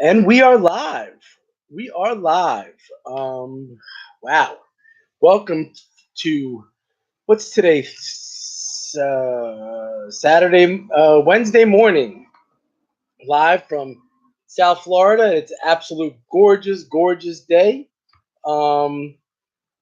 And we are live. We are live. Wow. Welcome to what's today? Saturday, Wednesday morning. Live from South Florida. It's absolute gorgeous, gorgeous day. Um,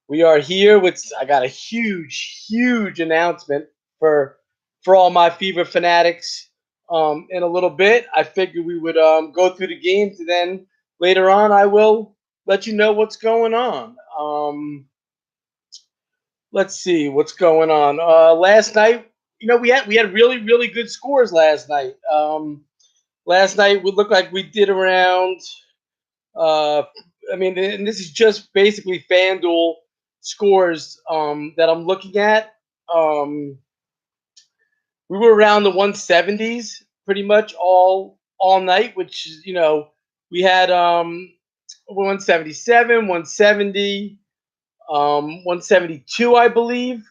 we are here with. I got a huge, huge announcement for for all my Fever fanatics. In a little bit, I figured we would go through the games, and then later on, I will let you know what's going on. Let's see what's going on. Last night, we had really really good scores last night. Last night we looked like we did around. Uh, I mean, and this is just basically FanDuel scores that I'm looking at. Um, we were around the 170s pretty much all night, which is we had 177, 170, 172, I believe.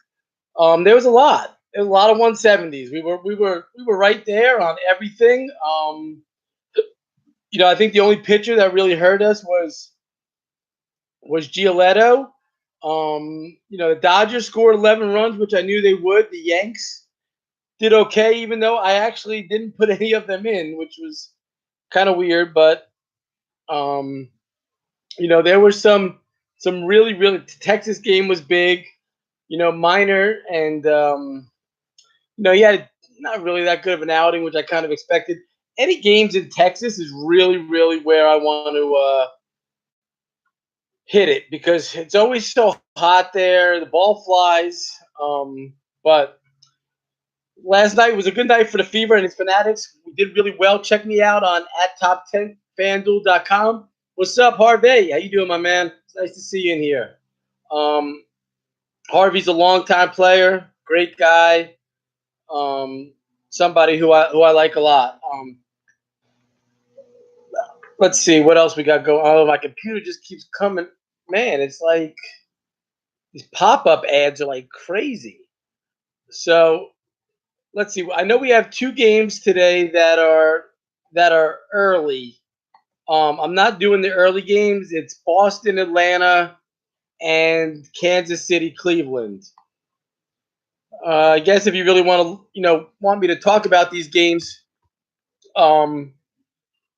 There was a lot. There was a lot of 170s. We were right there on everything. I think the only pitcher that really hurt us was Giolito. The Dodgers scored 11 runs, which I knew they would. The Yanks did okay, even though I actually didn't put any of them in, which was kind of weird. But um, there were some really really. Texas game was big. Minor and he had not really that good of an outing, which I kind of expected. Any games in Texas is really really where I want to hit it because it's always so hot there. The ball flies. But last night was a good night for the Fever and its fanatics. We did really well. Check me out on at top10fanduel.com. What's up, Harvey? How you doing, my man? It's nice to see you in here. Um, Harvey's a longtime player, great guy. Um, Somebody who I like a lot. Let's see what else we got going. Oh, my computer just keeps coming. Man, it's like these pop-up ads are like crazy. So let's see. I know we have two games today that are early. I'm not doing the early games. It's Boston, Atlanta, and Kansas City, Cleveland. I guess if you really want me to talk about these games, um,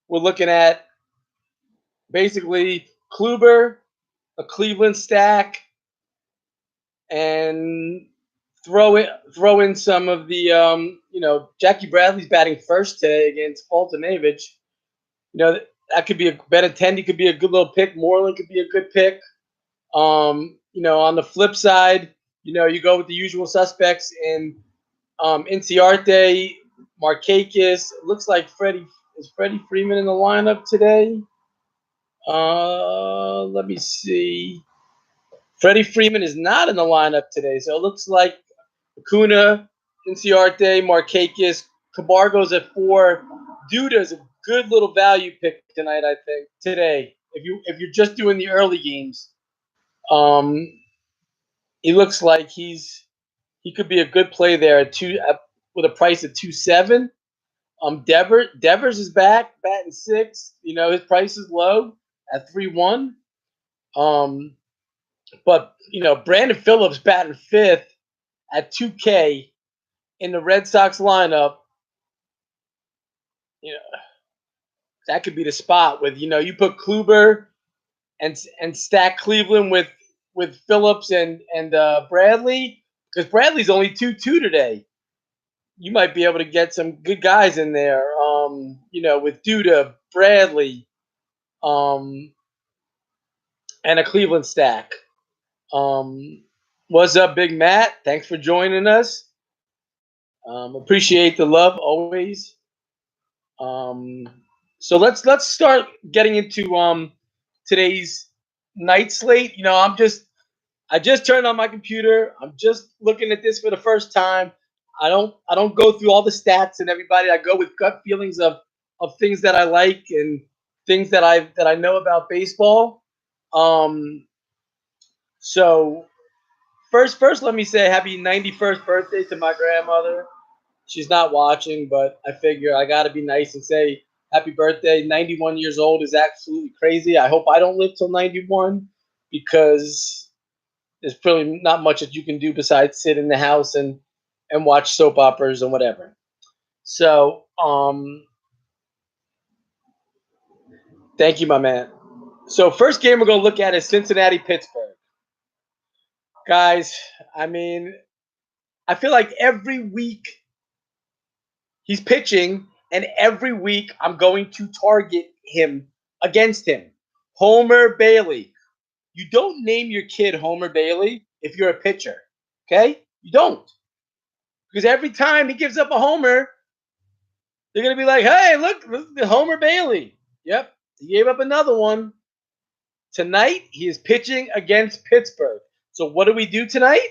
we're looking at basically Kluber, a Cleveland stack, and throw in some of the Jackie Bradley's batting first today against Fultonavich. That could be a Benintendi could be a good little pick. Moreland could be a good pick. On the flip side, you go with the usual suspects in Inciarte, Markakis. It looks like Freddie Freeman in the lineup today. Let me see. Freddie Freeman is not in the lineup today, so it looks like Acuna, Inciarte, Markakis, Cabargo's at 4. Duda's a good little value pick tonight, I think. Today, if you're just doing the early games, um, he looks like he could be a good play there at with a price of 2.7. Devers is back, batting 6. His price is low at 3.1. Um, but Brandon Phillips batting 5th at 2K in the Red Sox lineup. You know that could be the spot with you put Kluber and stack Cleveland with Phillips and Bradley because Bradley's only 2.2 today. You might be able to get some good guys in there. With Duda, Bradley, um, and a Cleveland stack. What's up, Big Matt? Thanks for joining us. Appreciate the love always. Um, so let's start getting into today's night slate. I just turned on my computer. I'm just looking at this for the first time. I don't go through all the stats and everybody. I go with gut feelings of things that I like and things that I know about baseball. Um, so first, let me say happy 91st birthday to my grandmother. She's not watching, but I figure I got to be nice and say Happy birthday. 91 years old is absolutely crazy. I hope I don't live till 91 because there's probably not much that you can do besides sit in the house and watch soap operas and whatever. So, thank you, my man. So, first game we're going to look at is Cincinnati Pittsburgh. Guys, I mean, I feel like every week he's pitching, and every week I'm going to target him against him. Homer Bailey. You don't name your kid Homer Bailey if you're a pitcher, okay? You don't. Because every time he gives up a homer, they're going to be like, hey, look, the Homer Bailey. Yep, he gave up another one. Tonight, he is pitching against Pittsburgh. So what do we do tonight?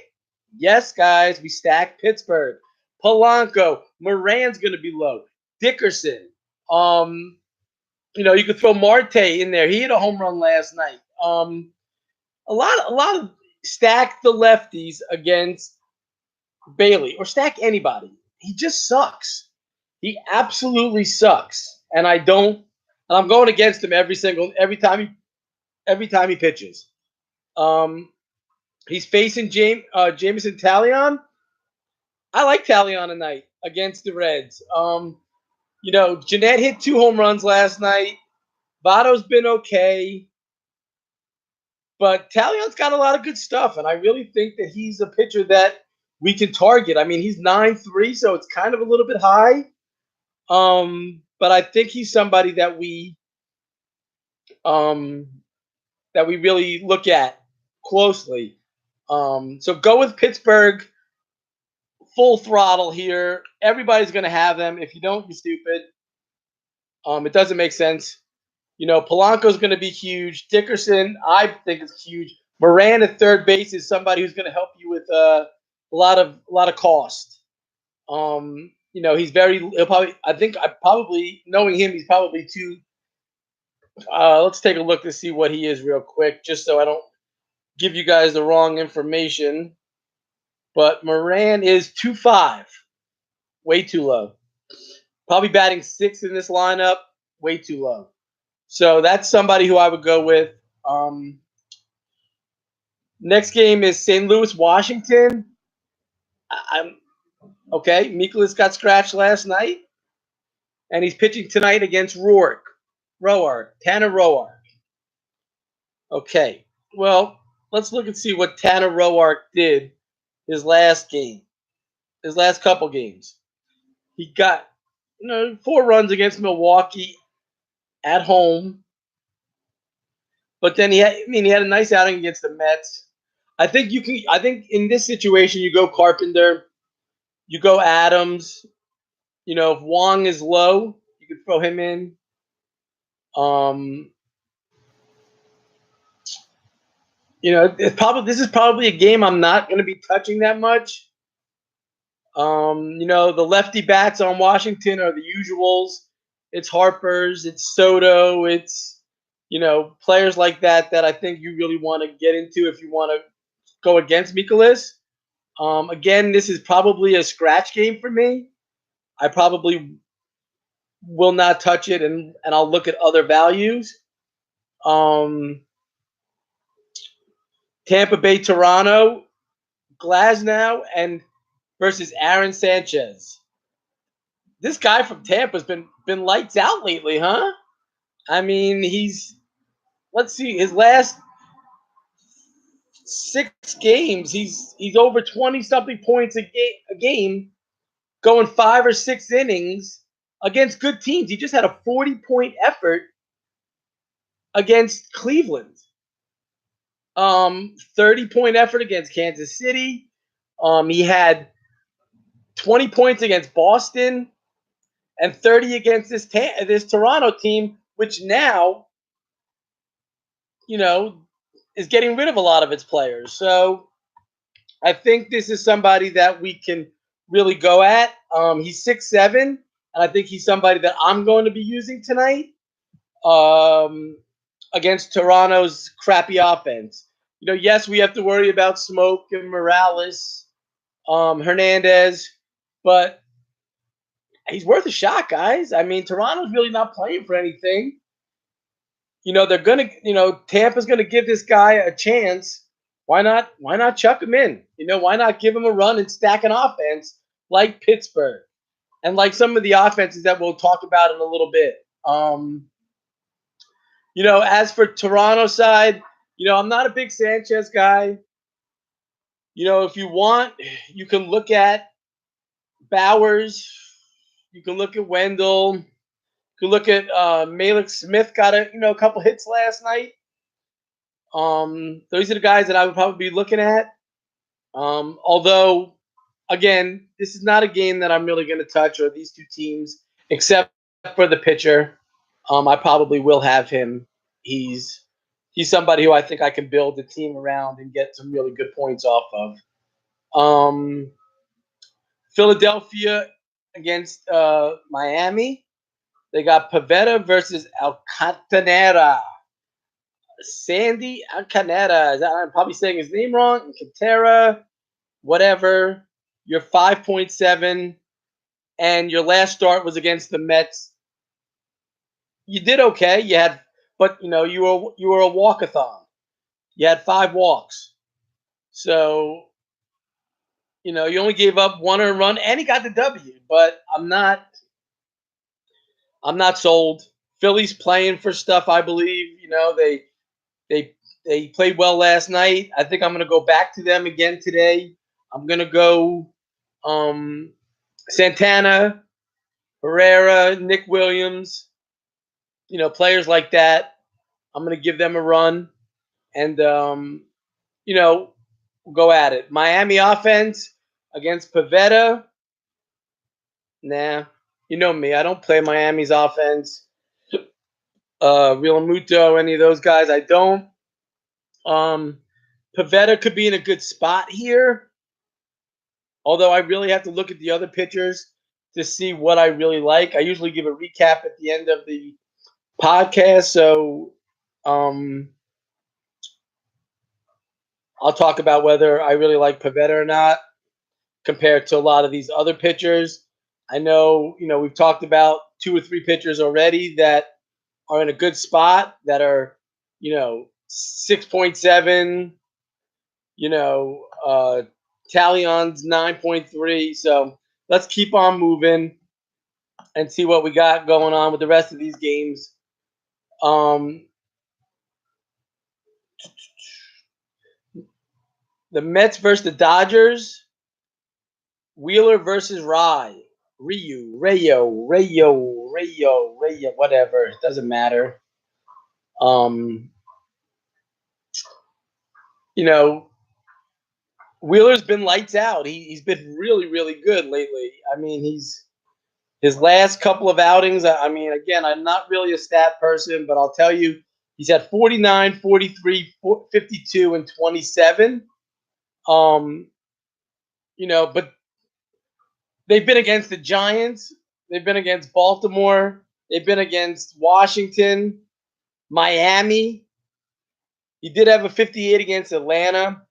Yes, guys, we stack Pittsburgh. Polanco, Moran's going to be low. Dickerson. You could throw Marte in there. He hit a home run last night. A lot of stack the lefties against Bailey or stack anybody. He just sucks. He absolutely sucks, and I'm going against him every time he pitches. He's facing Jameson Taillon. I like Taillon tonight against the Reds. Jeanette hit 2 home runs last night. Votto's been okay. But Tallion's got a lot of good stuff, and I really think that he's a pitcher that we can target. I mean, he's 9.3, so it's kind of a little bit high. But I think he's somebody that we really look at closely. So go with Pittsburgh full throttle here. Everybody's going to have them. If you don't, you're stupid. It doesn't make sense. Polanco's going to be huge. Dickerson, I think, is huge. Moran at third base is somebody who's going to help you with a lot of cost. Knowing him, he's probably too. Let's take a look to see what he is real quick, just so I don't give you guys the wrong information. But Moran is 2.5, way too low. Probably batting 6th in this lineup, way too low. So that's somebody who I would go with. Next game is St. Louis, Washington. Okay. Mikolas got scratched last night, and he's pitching tonight against Tanner Roark. Okay. Well, let's look and see what Tanner Roark did his last couple games. He got 4 runs against Milwaukee at home. But then he had a nice outing against the Mets. I think in this situation you go Carpenter, you go Adams. If Wong is low, you could throw him in. This is probably a game I'm not going to be touching that much. The lefty bats on Washington are the usuals. It's Harper's, it's Soto, it's players like that I think you really want to get into if you want to go against Mikolas. Again, this is probably a scratch game for me. I probably will not touch it, and I'll look at other values. Tampa Bay, Toronto, Glasnow, and versus Aaron Sanchez. This guy from Tampa's been lights out lately, huh? I mean, let's see, his last 6 games, he's over 20-something points a game, going 5 or 6 innings against good teams. He just had a 40-point effort against Cleveland. 30-point effort against Kansas City. He had 20 points against Boston and 30 against this Toronto team, which now, is getting rid of a lot of its players. So I think this is somebody that we can really go at. He's 6'7", and I think he's somebody that I'm going to be using tonight against Toronto's crappy offense. Yes, we have to worry about Smoke and Morales, Hernandez, but he's worth a shot, guys. I mean, Toronto's really not playing for anything. They're gonna, Tampa's gonna give this guy a chance. Why not? Why not chuck him in? Why not give him a run and stack an offense like Pittsburgh and like some of the offenses that we'll talk about in a little bit. As for Toronto side, I'm not a big Sanchez guy. If you want, you can look at Bowers. You can look at Wendell. You can look at Malik Smith. Got a couple hits last night. Those are the guys that I would probably be looking at. Although, again, this is not a game that I'm really going to touch, or these two teams, except for the pitcher. I probably will have him. He's somebody who I think I can build a team around and get some really good points off of. Philadelphia against Miami. They got Pavetta versus Alcantara. Sandy Alcantara. I'm probably saying his name wrong. Alcantara, whatever. You're 5.7, and your last start was against the Mets. You did okay. But you were a walkathon. You had 5 walks. So, you only gave up 1 earned run, and he got the W. But I'm not sold. Philly's playing for stuff, I believe. They played well last night. I think I'm going to go back to them again today. I'm going to go Santana, Herrera, Nick Williams, players like that. I'm going to give them a run. And, we'll go at it. Miami offense against Pavetta. Nah, you know me. I don't play Miami's offense. Real Muto, any of those guys, I don't. Pavetta could be in a good spot here. Although I really have to look at the other pitchers to see what I really like. I usually give a recap at the end of the podcast. So I'll talk about whether I really like Pavetta or not compared to a lot of these other pitchers. I know, we've talked about 2 or 3 pitchers already that are in a good spot that are, 6.7, Talion's 9.3. So let's keep on moving and see what we got going on with the rest of these games. The Mets versus the Dodgers. Wheeler versus Rayo, whatever. It doesn't matter. Wheeler's been lights out. He's been really, really good lately. I mean, his last couple of outings. I mean, again, I'm not really a stat person, but I'll tell you, he's had 49, 43, 52, and 27. But they've been against the Giants. They've been against Baltimore. They've been against Washington, Miami. He did have a 58 against Atlanta.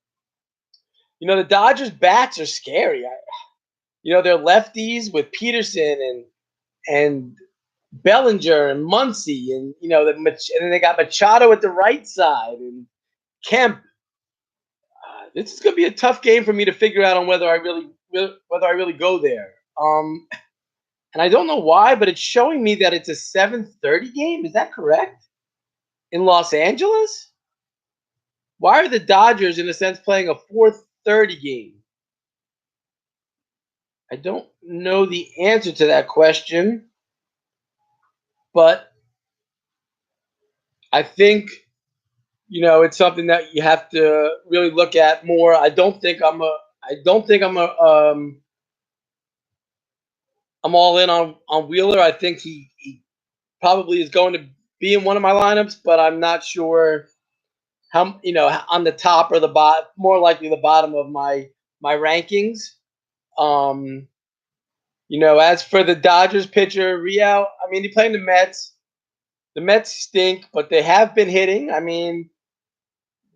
The Dodgers' bats are scary. They're lefties with Peterson and Bellinger and Muncy, and and then they got Machado at the right side and Kemp. This is going to be a tough game for me to figure out on whether I really go there. And I don't know why, but it's showing me that it's a 7:30 game. Is that correct? In Los Angeles? Why are the Dodgers, in a sense, playing a 4:30 game? I don't know the answer to that question, but I think it's something that you have to really look at more. I don't think I'm all in on Wheeler. I think he probably is going to be in one of my lineups, but I'm not sure how on the top or the bottom. More likely the bottom of my rankings. As for the Dodgers pitcher, Real, I mean, he played the Mets. The Mets stink, but they have been hitting. I mean,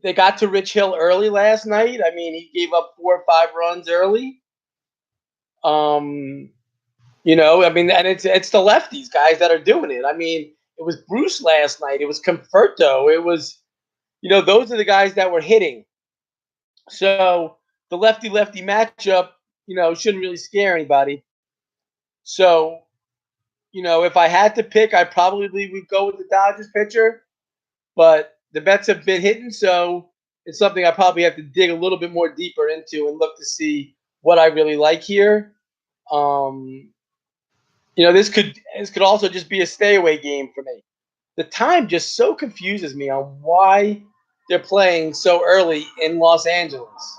they got to Rich Hill early last night. I mean, he gave up 4 or 5 runs early. I mean, and it's the lefties guys that are doing it. I mean, it was Bruce last night. It was Conforto. It was those are the guys that were hitting. So the lefty lefty matchup, shouldn't really scare anybody. So if I had to pick, I probably would go with the Dodgers pitcher. But the bets have been hitting, so it's something I probably have to dig a little bit more deeper into and look to see what I really like here. Um, this could also just be a stay away game for me. The time just so confuses me on why they're playing so early in Los Angeles.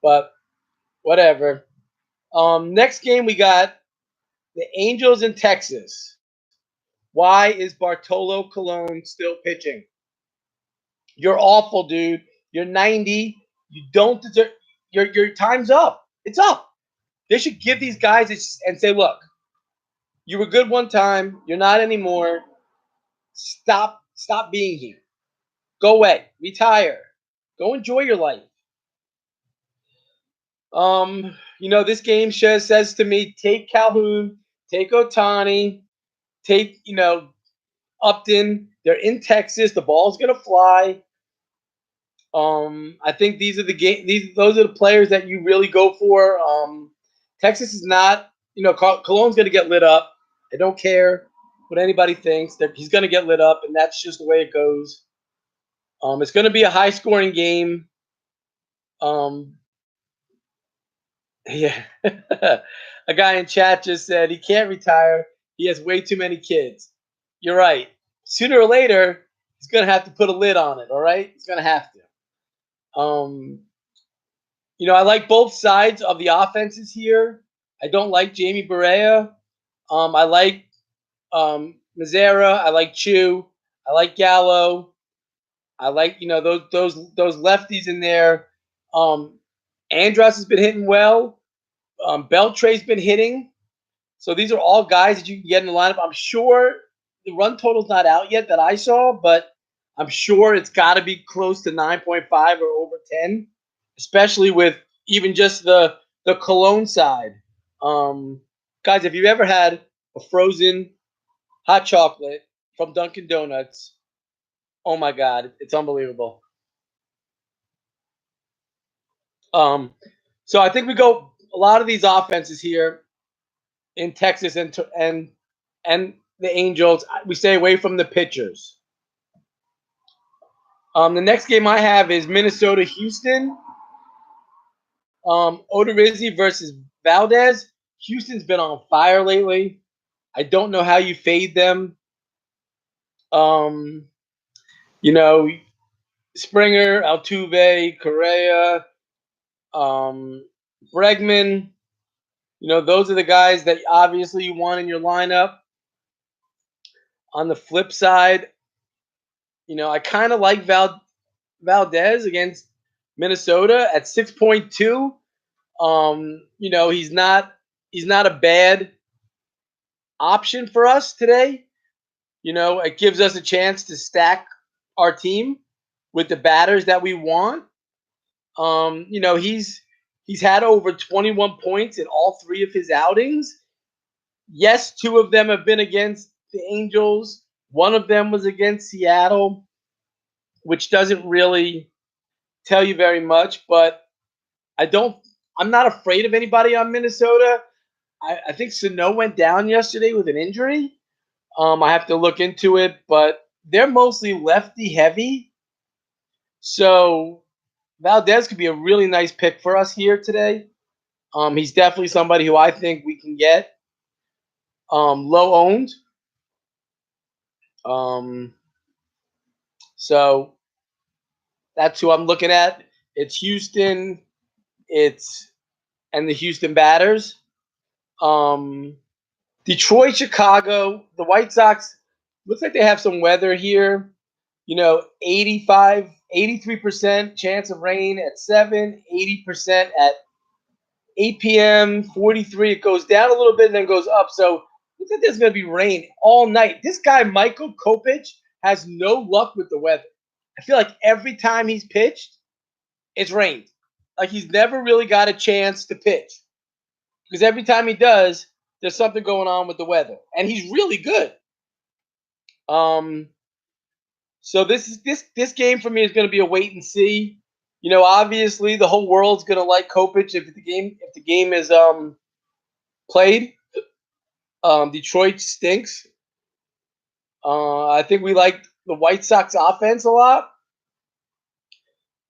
But whatever. Next game we got the Angels in Texas. Why is Bartolo Colon still pitching? You're awful, dude. You're 90. You don't deserve. Your time's up. It's up. They should give these guys and say, look, you were good one time. You're not anymore. Stop being here. Go away. Retire. Go enjoy your life. This game says to me, take Calhoun, take Otani, take, Upton. They're in Texas. The ball's gonna fly. I think these are the game. Those are the players that you really go for. Texas is not. Cologne's gonna get lit up. I don't care what anybody thinks. He's gonna get lit up, and that's just the way it goes. It's gonna be a high scoring game. Um, yeah. A guy in chat just said he can't retire. He has way too many kids. You're right. Sooner or later, he's gonna have to put a lid on it. All right, he's gonna have to. I like both sides of the offenses here. I don't like Jamie Barea. I like Mazzara. I like Chu. I like Gallo. I like those lefties in there. Andros has been hitting well. Beltre's been hitting. So these are all guys that you can get in the lineup. I'm sure the run total's not out yet that I saw, but I'm sure it's got to be close to 9.5 or over 10, especially with even just the cologne side. Guys, if you've ever had a frozen hot chocolate from Dunkin' Donuts, oh my God, it's unbelievable. So I think we go a lot of these offenses here in Texas and the Angels. We stay away from the pitchers. The next game I have is Minnesota Houston. Odorizzi versus Valdez. Houston's been on fire lately. I don't know how you fade them. Um, Springer, Altuve, Correa, Bregman. Those are the guys that obviously you want in your lineup. On the flip side, I kind of like Valdez against Minnesota at 6.2. He's not a bad option for us today. It gives us a chance to stack our team with the batters that we want. He's had over 21 points in all three of his outings. Yes, two of them have been against the Angels. One of them was against Seattle, which doesn't really tell you very much, but I'm not afraid of anybody on Minnesota. I think Sano went down yesterday with an injury. I have to look into it, but they're mostly lefty heavy. So Valdez could be a really nice pick for us here today. He's definitely somebody who I think we can get. Low owned. So that's who I'm looking at. It's Houston. And the Houston batters. Detroit, Chicago, the White Sox, looks like they have some weather here. 83% chance of rain at 7, 80% at 8 p.m., 43. It goes down a little bit and then goes up. So looks like there's going to be rain all night. This guy, Michael Kopech, has no luck with the weather. I feel like every time he's pitched, it's rained. Like he's never really got a chance to pitch. Because every time he does, there's something going on with the weather, and he's really good. Um, so this game for me is going to be a wait and see. Obviously the whole world's going to like Kopech if the game is played. Detroit stinks. I think we like the White Sox offense a lot.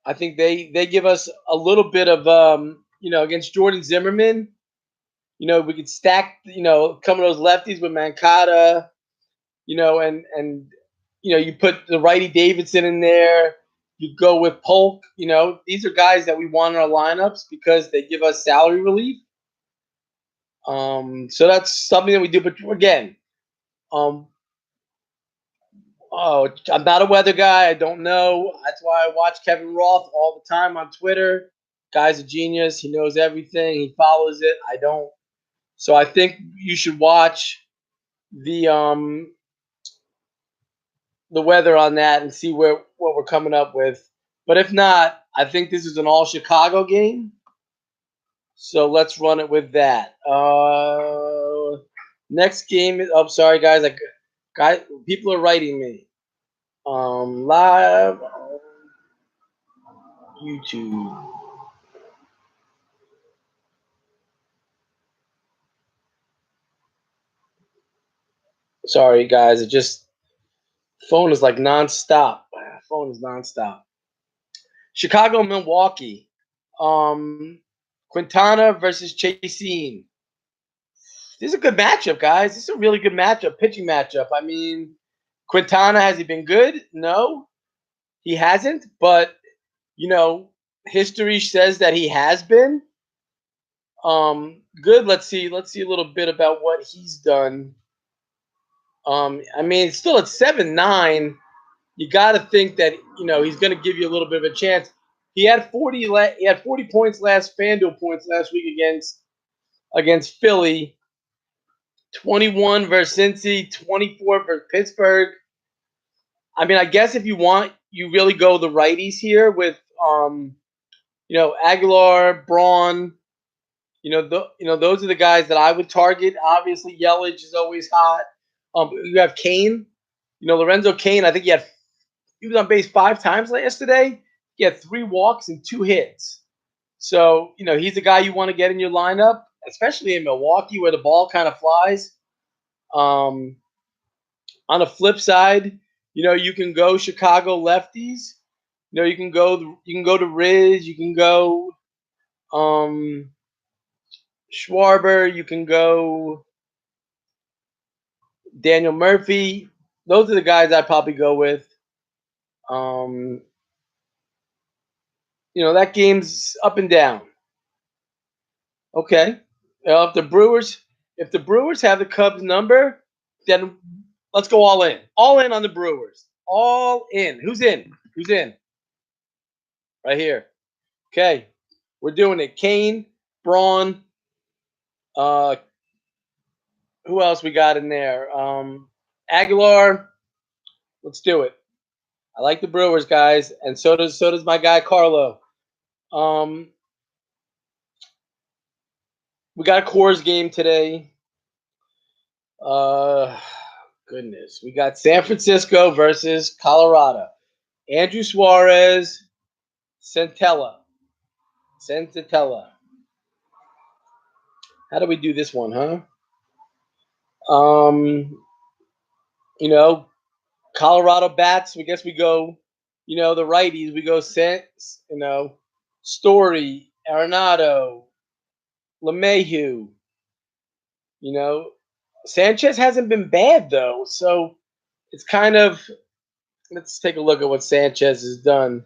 I think they give us a little bit of against Jordan Zimmerman. We could stack some of those lefties with Mancada. And you put the righty Davidson in there. You go with Polk. These are guys that we want in our lineups because they give us salary relief. So that's something that we do. But again, I'm not a weather guy. I don't know. That's why I watch Kevin Roth all the time on Twitter. Guy's a genius. He knows everything. He follows it. I don't. So I think you should watch the weather on that and see what we're coming up with. But if not, I think this is an all Chicago game. So let's run it with that. Next game. Oh, sorry guys. People are writing me. Live on YouTube. Sorry guys. Phone is like nonstop. Phone is nonstop. Chicago, Milwaukee. Quintana versus Chaseen. This is a good matchup, guys. This is a really good matchup, pitching matchup. I mean, Quintana, has he been good? No, he hasn't. But, history says that he has been good. Let's see a little bit about what he's done. I mean, it's still at 7-9. You got to think that, he's going to give you a little bit of a chance. He had 40 points Fanduel points last week against Philly. 21 versus Cincy, 24 versus Pittsburgh. I mean, I guess if you want, you really go the righties here with, Aguilar, Braun. Those are the guys that I would target. Obviously, Yelich is always hot. You have Kane. Lorenzo Kane. I think he was on base 5 times yesterday. He had 3 walks and 2 hits. So he's the guy you want to get in your lineup, especially in Milwaukee where the ball kind of flies. On the flip side, you can go Chicago lefties. You can go to Riz. You can go Schwarber. You can go Daniel Murphy. Those are the guys I'd probably go with. That game's up and down. Okay. If the Brewers have the Cubs number, then let's go all in. All in on the Brewers. All in. Who's in? Who's in? Right here. Okay. We're doing it. Kane, Braun. Who else we got in there? Aguilar. Let's do it. I like the Brewers, guys, and so does my guy Carlo. We got a Coors game today. Goodness. We got San Francisco versus Colorado. Andrew Suarez, Santella. How do we do this one, huh? Colorado bats. I guess we go, the righties. We go Story, Arenado, LeMahieu. Sanchez hasn't been bad though, so it's kind of. Let's take a look at what Sanchez has done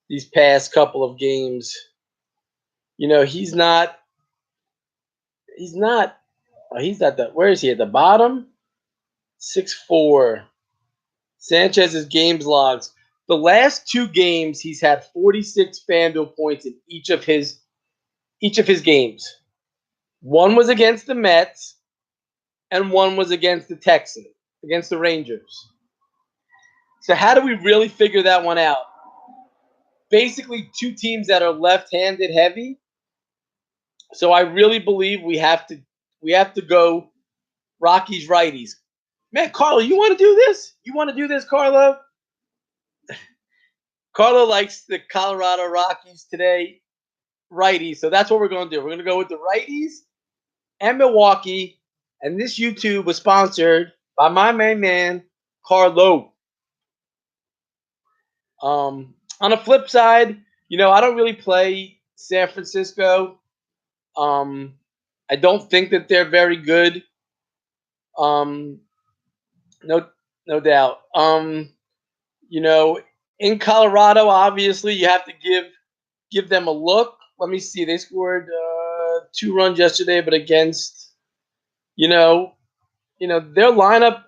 these past couple of games. He's not. He's not that. Where is he at the bottom? 6'4". Sanchez's games logs. The last 2 games, he's had 46 Fanduel points in each of his games. One was against the Mets, and one was against the Rangers. So how do we really figure that one out? Basically, 2 teams that are left-handed heavy. So I really believe we have to we have to go Rockies righties. Man, Carlo, you want to do this? You want to do this, Carlo? Carlo likes the Colorado Rockies today, righties. So that's what we're going to do. We're going to go with the righties and Milwaukee. And this YouTube was sponsored by my main man, Carlo. On the flip side, I don't really play San Francisco. I don't think that they're very good. Um, no, no doubt. You know, in Colorado, obviously, you have to give them a look. Let me see. They scored 2 runs yesterday, but against you know, their lineup.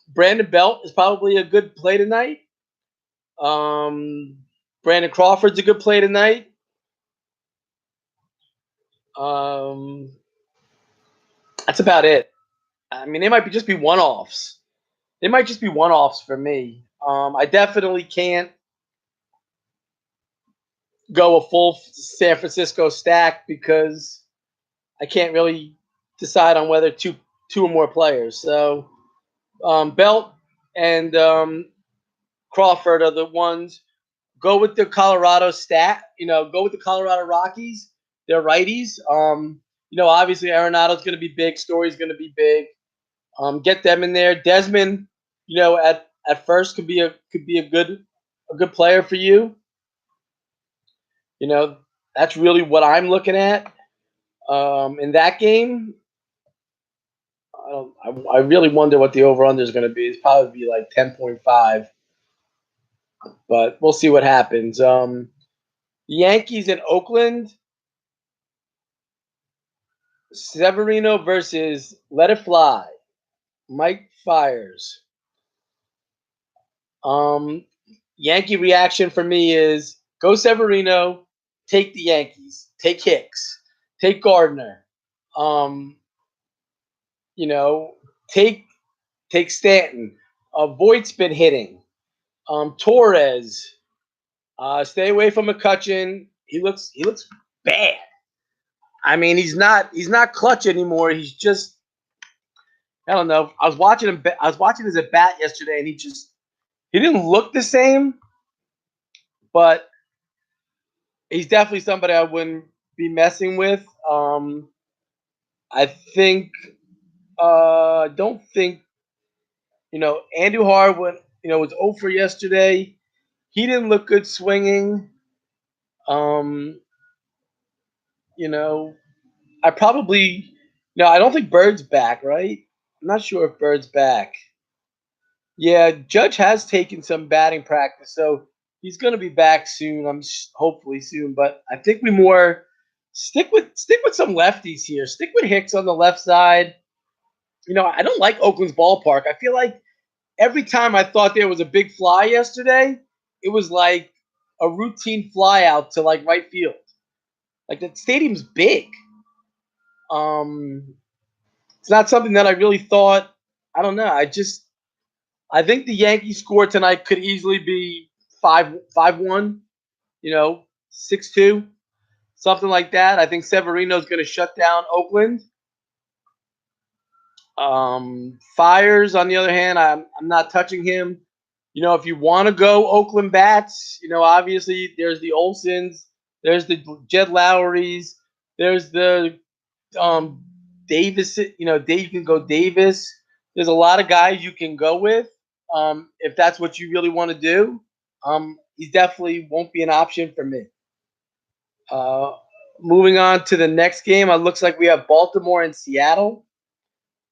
Brandon Belt is probably a good play tonight. Um, Brandon Crawford's a good play tonight. Um, that's about it. I mean, they might just be one-offs. They might just be one-offs for me. I definitely can't go a full San Francisco stack because I can't really decide on whether two or more players. So Belt and Crawford are the ones. Go with the Colorado stat. Go with the Colorado Rockies. They're righties. Obviously Arenado's going to be big. Story's going to be big. Get them in there. Desmond, at first could be a good player for you. That's really what I'm looking at. In that game, I really wonder what the over/under is going to be. It's probably be like 10.5, but we'll see what happens. Yankees in Oakland, Severino versus Let It Fly, Mike Fiers. Yankee reaction for me is go Severino, take the Yankees, take Hicks, take Gardner, um, you know, take Stanton. Voigt's been hitting. Torres, stay away from McCutchen. He looks bad. I mean, he's not clutch anymore. He's just I don't know. I was watching him. I was watching his at bat yesterday, and he didn't look the same, but he's definitely somebody I wouldn't be messing with. I think don't think Andrew Harwood was 0 for yesterday. He didn't look good swinging. Um, I probably no, I don't think Bird's back, right? I'm not sure if Bird's back. Yeah, Judge has taken some batting practice, so he's going to be back soon. Hopefully soon, but I think we more stick with some lefties here. Stick with Hicks on the left side. I don't like Oakland's ballpark. I feel like every time I thought there was a big fly yesterday, it was like a routine fly out to like right field. Like the stadium's big. It's not something that I really thought. I don't know. I think the Yankees score tonight could easily be 5-1. 6-2, something like that. I think Severino's going to shut down Oakland. Fiers, on the other hand, I'm not touching him. If you want to go Oakland bats, obviously there's the Olsons, there's the Jed Lowrys, there's the Davis. You can go Davis. There's a lot of guys you can go with if that's what you really want to do. He definitely won't be an option for me. Moving on to the next game, it looks like we have Baltimore and Seattle.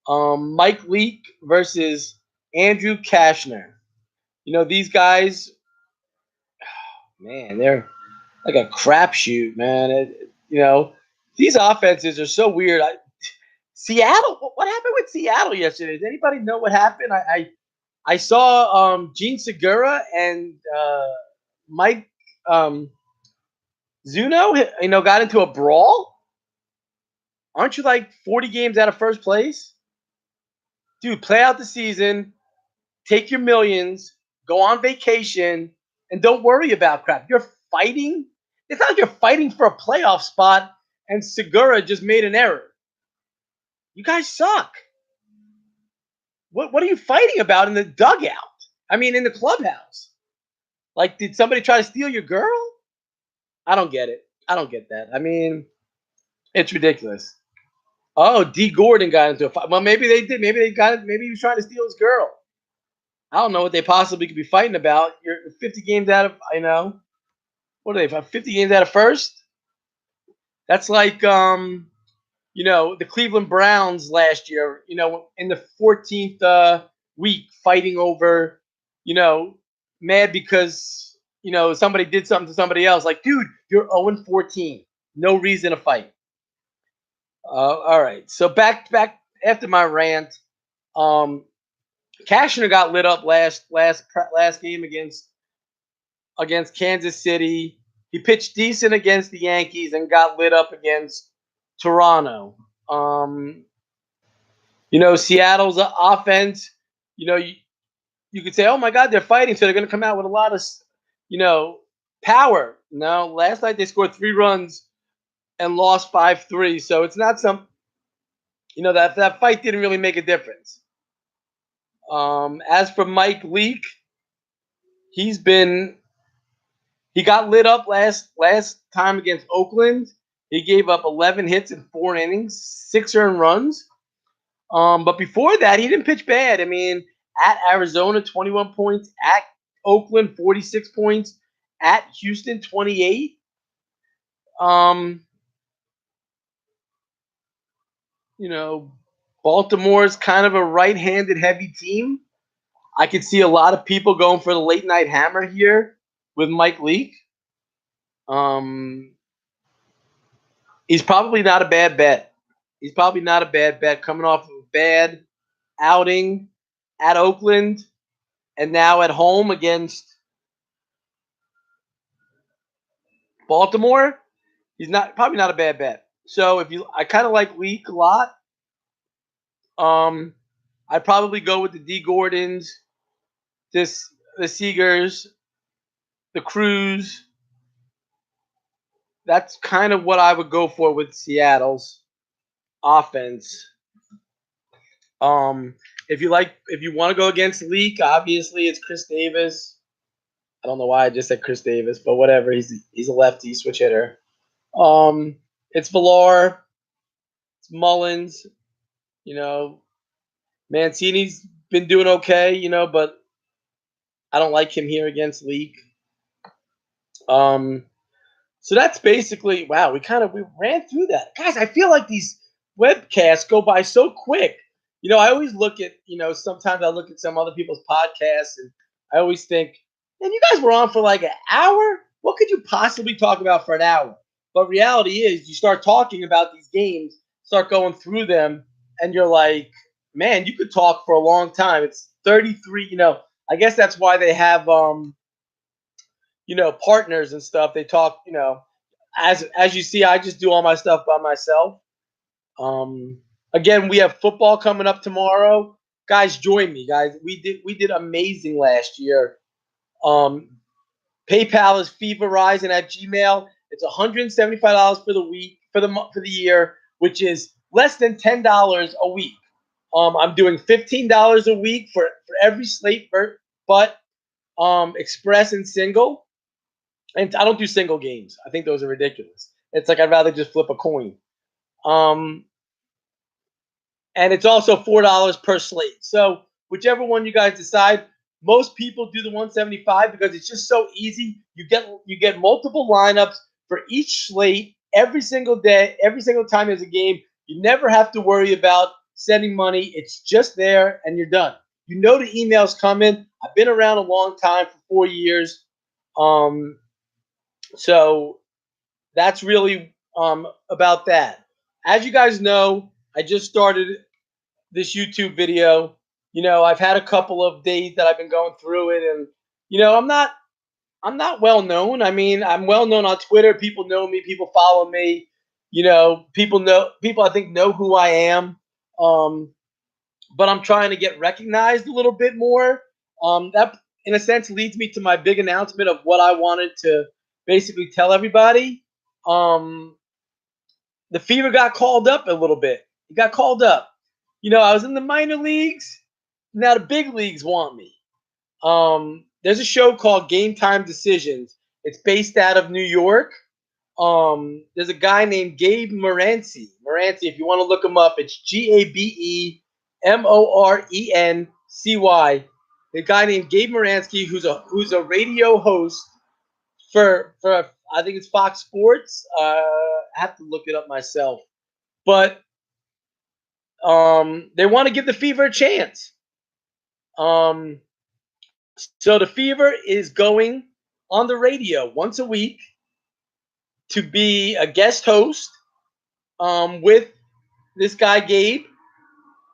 Mike Leake versus Andrew Kashner. These guys, man, they're like a crapshoot, man. These offenses are so weird. Seattle, what happened with Seattle yesterday? Does anybody know what happened? I saw Gene Segura and Mike Zuno, got into a brawl. Aren't you like 40 games out of first place? Dude, play out the season, take your millions, go on vacation, and don't worry about crap. You're fighting. It's not like you're fighting for a playoff spot and Segura just made an error. You guys suck. What are you fighting about in the dugout? I mean, in the clubhouse. Like, did somebody try to steal your girl? I don't get it. I don't get that. I mean, it's ridiculous. Oh, D. Gordon got into a fight. Well, maybe they did. Maybe they got it. Maybe he was trying to steal his girl. I don't know what they possibly could be fighting about. You're 50 games out of, what are they? 50 games out of first? That's like, the Cleveland Browns last year, in the 14th week fighting over, mad because, somebody did something to somebody else. Like, dude, you're 0-14. No reason to fight. All right. So back after my rant, Cashner got lit up last game against Kansas City. He pitched decent against the Yankees and got lit up against Toronto. Seattle's offense, you could say, oh my God, they're fighting, so they're going to come out with a lot of, power. No, last night they scored 3 runs and lost 5-3. So it's not that fight didn't really make a difference. As for Mike Leake, he got lit up last time against Oakland. He gave up 11 hits in 4 innings, 6 earned runs. But before that, he didn't pitch bad. I mean, at Arizona, 21 points. At Oakland, 46 points. At Houston, 28. Baltimore's kind of a right-handed heavy team. I could see a lot of people going for the late night hammer here with Mike Leake. He's probably not a bad bet. Coming off of a bad outing at Oakland and now at home against Baltimore. He's probably not a bad bet. So I kind of like Leake a lot. I'd probably go with the D. Gordons, the Seagers, the Cruz. That's kind of what I would go for with Seattle's offense. If you want to go against Leake, obviously it's Chris Davis. I don't know why I just said Chris Davis, but whatever. He's a lefty switch hitter. It's Villar. It's Mullins. Mancini's been doing okay, but I don't like him here against Leake. So that's basically, wow, we ran through that. Guys, I feel like these webcasts go by so quick. I always look at, sometimes I look at some other people's podcasts and I always think, man, you guys were on for like an hour? What could you possibly talk about for an hour? But reality is you start talking about these games, start going through them, and you're like, man, you could talk for a long time. It's 33, I guess that's why they have partners and stuff. They talk, as you see, I just do all my stuff by myself. Again, we have football coming up tomorrow. Guys, join me, guys. We did amazing last year. PayPal is Feverizon at Gmail. It's $175 for the week for the year, which is less than $10 a week. I'm doing $15 a week for every slate, but express and single. And I don't do single games. I think those are ridiculous. It's like I'd rather just flip a coin. And it's also $4 per slate. So whichever one you guys decide. Most people do the 175 because it's just so easy. You get multiple lineups for each slate every single day, every single time there's a game. You never have to worry about sending money. It's just there and you're done. The email's coming. I've been around a long time for 4 years. So that's really about that. As you guys know, I just started this YouTube video. I've had a couple of days that I've been going through it, and I'm not well known. I mean, I'm well known on Twitter. People know me. People follow me. People I think know who I am. But I'm trying to get recognized a little bit more. That, in a sense, leads me to my big announcement of what I wanted to basically tell everybody. The Fever got called up a little bit. He got called up. I was in the minor leagues. Now the big leagues want me. There's a show called Game Time Decisions. It's based out of New York. There's a guy named Gabe Morency. Morency, if you want to look him up, it's Gabemorency. The guy named Gabe Morency, who's a radio host for I think it's Fox Sports. I have to look it up myself, but they want to give the Fever a chance. So the Fever is going on the radio once a week to be a guest host with this guy Gabe,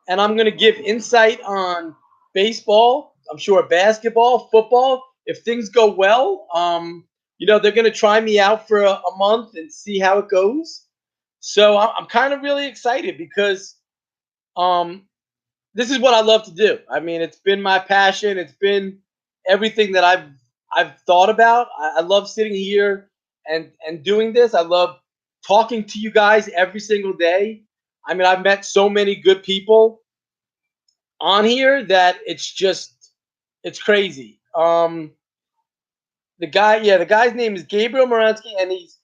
and I'm going to give insight on baseball. I'm sure basketball, football. If things go well, they're going to try me out for a month and see how it goes. So I'm kind of really excited because um, this is what I love to do. I mean, it's been my passion. It's been everything that I've thought about. I love sitting here and doing this. I love talking to you guys every single day. I mean, I've met so many good people on here that it's crazy. The guy's name is Gabriel Moransky, and he's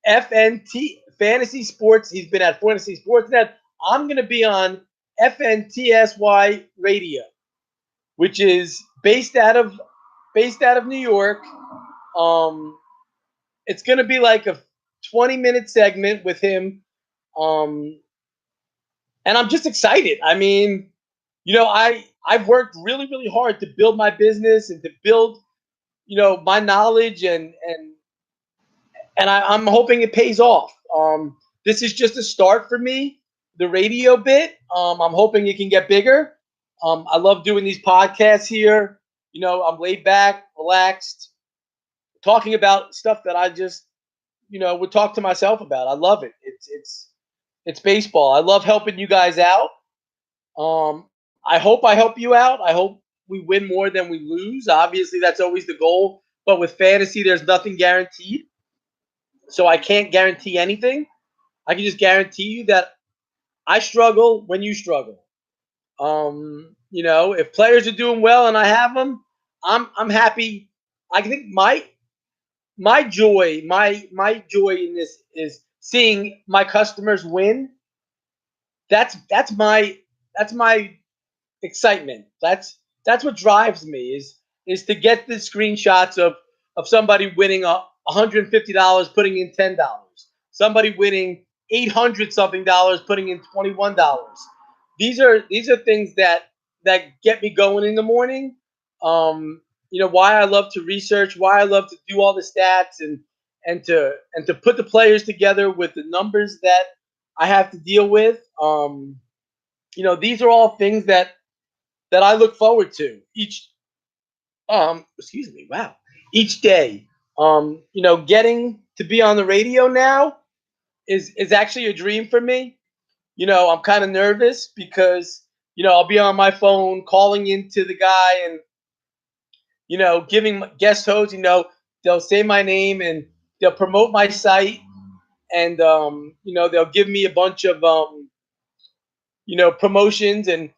FNT Fantasy Sports. He's been at Fantasy Sports Net. I'm gonna be on FNTSY Radio, which is based out of New York. Um, it's gonna be like a 20-minute segment with him, um, and I'm just excited. I mean, I've worked really really hard to build my business and to build my knowledge and I'm hoping it pays off. This is just a start for me, the radio bit. I'm hoping it can get bigger. I love doing these podcasts here. I'm laid back, relaxed, talking about stuff that I just would talk to myself about. I love it. It's baseball. I love helping you guys out. I hope I help you out. I hope we win more than we lose. Obviously, that's always the goal. But with fantasy, there's nothing guaranteed. So I can't guarantee anything. I can just guarantee you that I struggle when you struggle. If players are doing well and I have them, I'm happy. I think my joy in this is seeing my customers win. That's my excitement. That's what drives me is to get the screenshots of somebody winning $150 putting in $10, somebody winning 800 something dollars putting in $21. These are things that get me going in the morning. Why I love to research, why I love to do all the stats and to put the players together with the numbers that I have to deal with. These are all things that I look forward to excuse me, wow, each day. Getting to be on the radio now is actually a dream for me. I'm kind of nervous because I'll be on my phone calling into the guy and giving guest hosts. They'll say my name and they'll promote my site and they'll give me a bunch of promotions and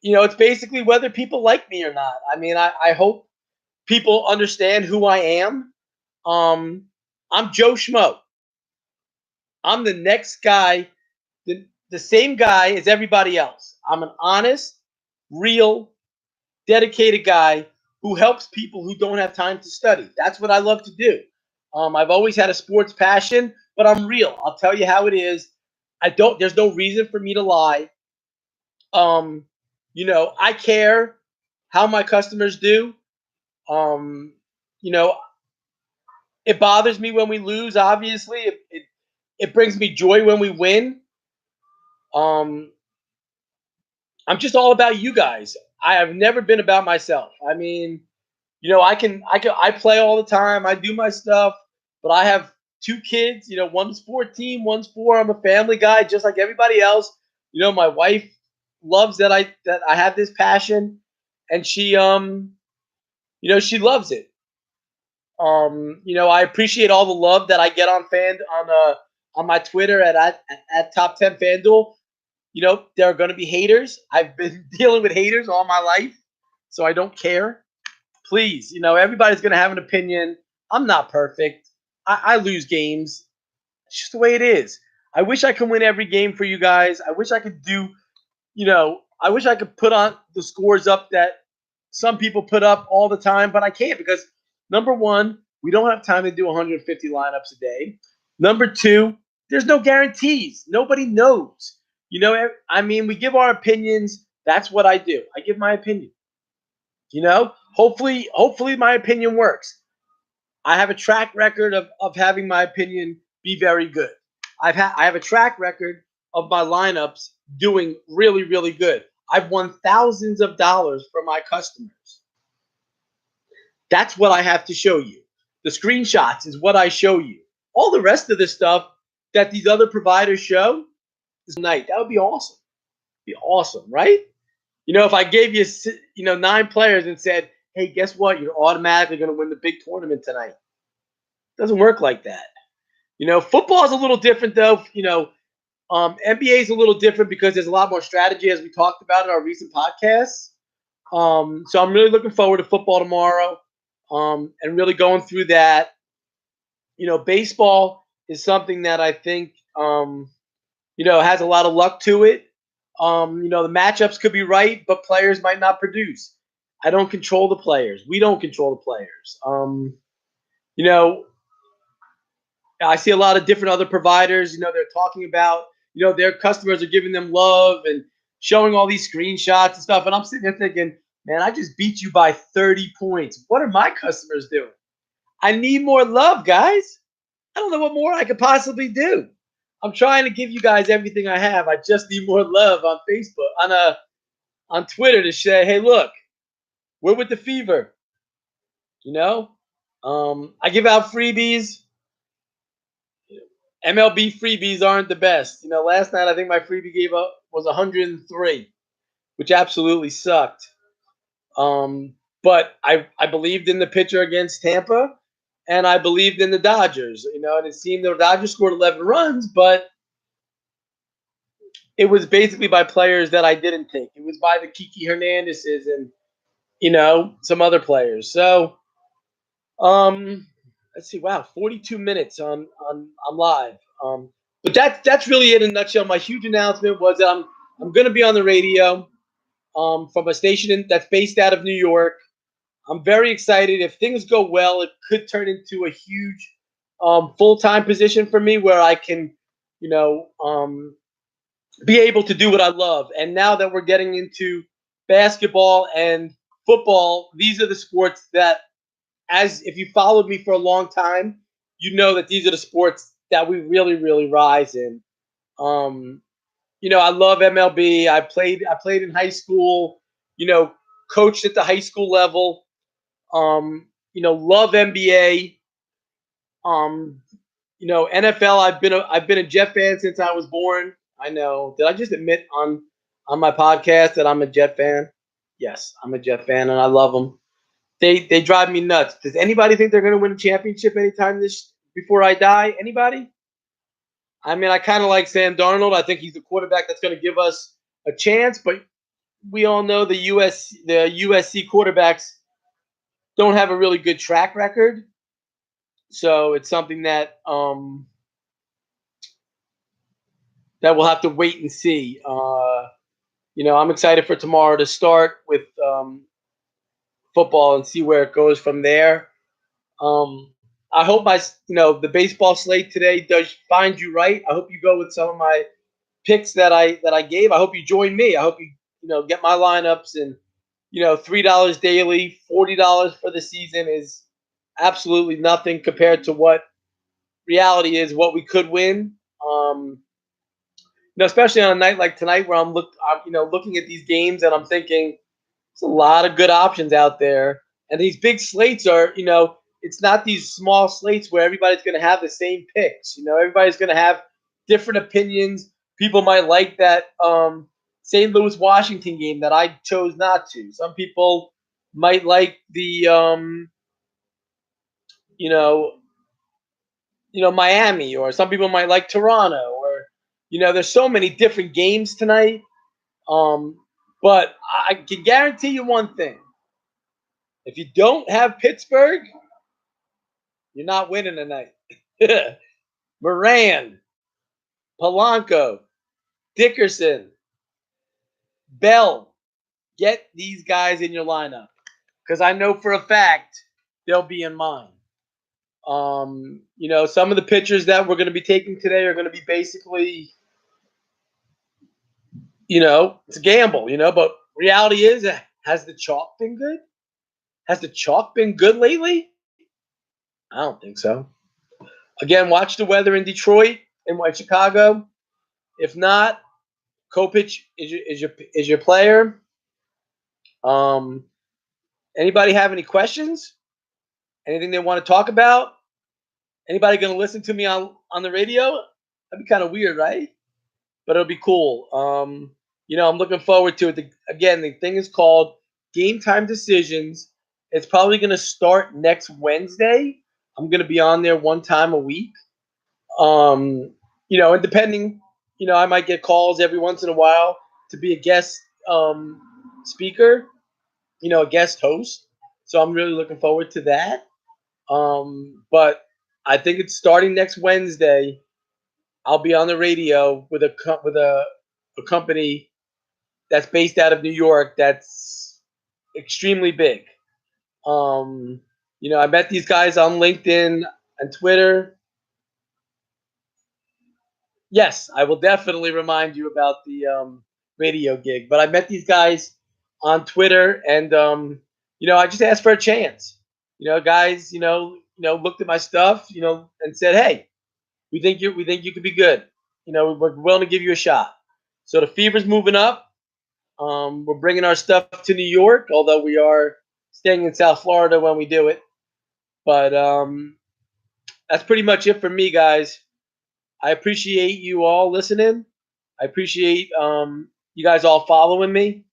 it's basically whether people like me or not. I mean, I hope people understand who I am. I'm Joe Schmo. I'm the next guy, the same guy as everybody else. I'm an honest, real, dedicated guy who helps people who don't have time to study. That's what I love to do. I've always had a sports passion, but I'm real. I'll tell you how it is. There's no reason for me to lie. I care how my customers do. Um, you know, it bothers me when we lose. Obviously, it brings me joy when we win. Um, I'm just all about you guys. I have never been about myself. I mean, I play all the time. I do my stuff, but I have two kids. One's 14, one's 4. I'm a family guy, just like everybody else. My wife loves that I have this passion, and she loves it. I appreciate all the love that I get on my Twitter at top 10 Fanduel. there are going to be haters. I've been dealing with haters all my life, so I don't care. Please, everybody's going to have an opinion. I'm not perfect. I lose games. It's just the way it is. I wish I could win every game for you guys. I wish I could I wish I could put on the scores up that some people put up all the time, but I can't because number one, we don't have time to do 150 lineups a day. Number two, there's no guarantees. Nobody knows. We give our opinions. That's what I do. I give my opinion. Hopefully my opinion works. I have a track record of having my opinion be very good. I have a track record of my lineups doing really, really good. I've won thousands of dollars for my customers. That's what I have to show you. The screenshots is what I show you. All the rest of the stuff that these other providers show is night. That would be awesome. Be awesome, right? If I gave you 9 players and said, "Hey, guess what? You're automatically going to win the big tournament tonight." It doesn't work like that. Football is a little different though. NBA is a little different because there's a lot more strategy, as we talked about in our recent podcasts. So I'm really looking forward to football tomorrow, and really going through that. Baseball is something that I think has a lot of luck to it. The matchups could be right, but players might not produce. I don't control the players. We don't control the players. I see a lot of different other providers. They're talking about, their customers are giving them love and showing all these screenshots and stuff. And I'm sitting there thinking, man, I just beat you by 30 points. What are my customers doing? I need more love, guys. I don't know what more I could possibly do. I'm trying to give you guys everything I have. I just need more love on Facebook, on Twitter to say, hey, look, we're with the fever. I give out freebies. MLB freebies aren't the best. Last night I think my freebie gave up was 103, which absolutely sucked. But I believed in the pitcher against Tampa, and I believed in the Dodgers. And it seemed the Dodgers scored 11 runs, but it was basically by players that I didn't think. It was by the Kiki Hernandezes and some other players. So let's see. Wow, 42 minutes on live. But that's really it in a nutshell. My huge announcement was that I'm going to be on the radio from a station that's based out of New York. I'm very excited. If things go well, it could turn into a huge full-time position for me where I can, be able to do what I love. And now that we're getting into basketball and football, these are the sports that, as if you followed me for a long time, that these are the sports that we really, really rise in. I love MLB. I played in high school, coached at the high school level. Love NBA. NFL. I've been a Jet fan since I was born. I know. Did I just admit on my podcast that I'm a Jet fan? Yes, I'm a Jet fan, and I love them. They drive me nuts. Does anybody think they're going to win a championship anytime before I die? Anybody? I kind of like Sam Darnold. I think he's the quarterback that's going to give us a chance, but we all know the USC quarterbacks don't have a really good track record. So it's something that that we'll have to wait and see. I'm excited for tomorrow to start with football and see where it goes from there. I hope the baseball slate today does find you right. I hope you go with some of my picks that I gave. I hope you join me. I hope you get my lineups, and $3 daily, $40 for the season is absolutely nothing compared to what reality is, what we could win. Especially on a night like tonight where I'm looking at these games and I'm thinking there's a lot of good options out there. And these big slates are, it's not these small slates where everybody's going to have the same picks. Everybody's going to have different opinions. People might like that St. Louis Washington game that I chose not to. Some people might like the Miami, or some people might like Toronto, or There's so many different games tonight. But I can guarantee you one thing. If you don't have Pittsburgh, you're not winning tonight. Moran, Polanco, Dickerson, Bell, get these guys in your lineup because I know for a fact they'll be in mine. Some of the pitchers that we're going to be taking today are going to be basically, it's a gamble, but reality is, has the chalk been good? Has the chalk been good lately? I don't think so. Again, watch the weather in Detroit and Chicago. If not, Kopech is your player. Anybody have any questions? Anything they want to talk about? Anybody going to listen to me on the radio? That'd be kind of weird, right? But it'll be cool. I'm looking forward to it. Again, the thing is called Game Time Decisions. It's probably going to start next Wednesday. I'm going to be on there one time a week. And depending, I might get calls every once in a while to be a guest speaker, a guest host. So I'm really looking forward to that. But I think it's starting next Wednesday. I'll be on the radio with a company that's based out of New York that's extremely big. I met these guys on LinkedIn and Twitter. Yes, I will definitely remind you about the radio gig. But I met these guys on Twitter, and I just asked for a chance. Guys, looked at my stuff, and said, "Hey, we think you could be good. We're willing to give you a shot." So the fever's moving up. We're bringing our stuff to New York, although we are staying in South Florida when we do it. But that's pretty much it for me, guys. I appreciate you all listening. I appreciate you guys all following me.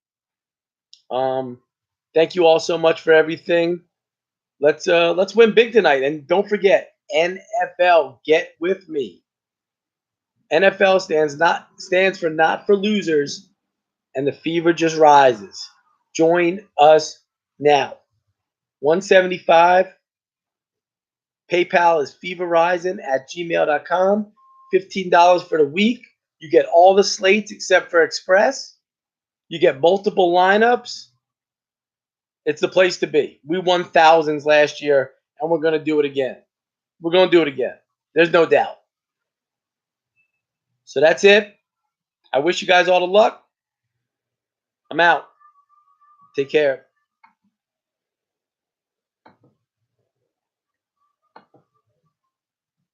Thank you all so much for everything. Let's win big tonight, and don't forget NFL. Get with me. NFL stands for not for losers, and the fever just rises. Join us now. 175. PayPal is feverrising@gmail.com. $15 for the week. You get all the slates except for Express. You get multiple lineups. It's the place to be. We won thousands last year, and we're going to do it again. We're going to do it again. There's no doubt. So that's it. I wish you guys all the luck. I'm out. Take care.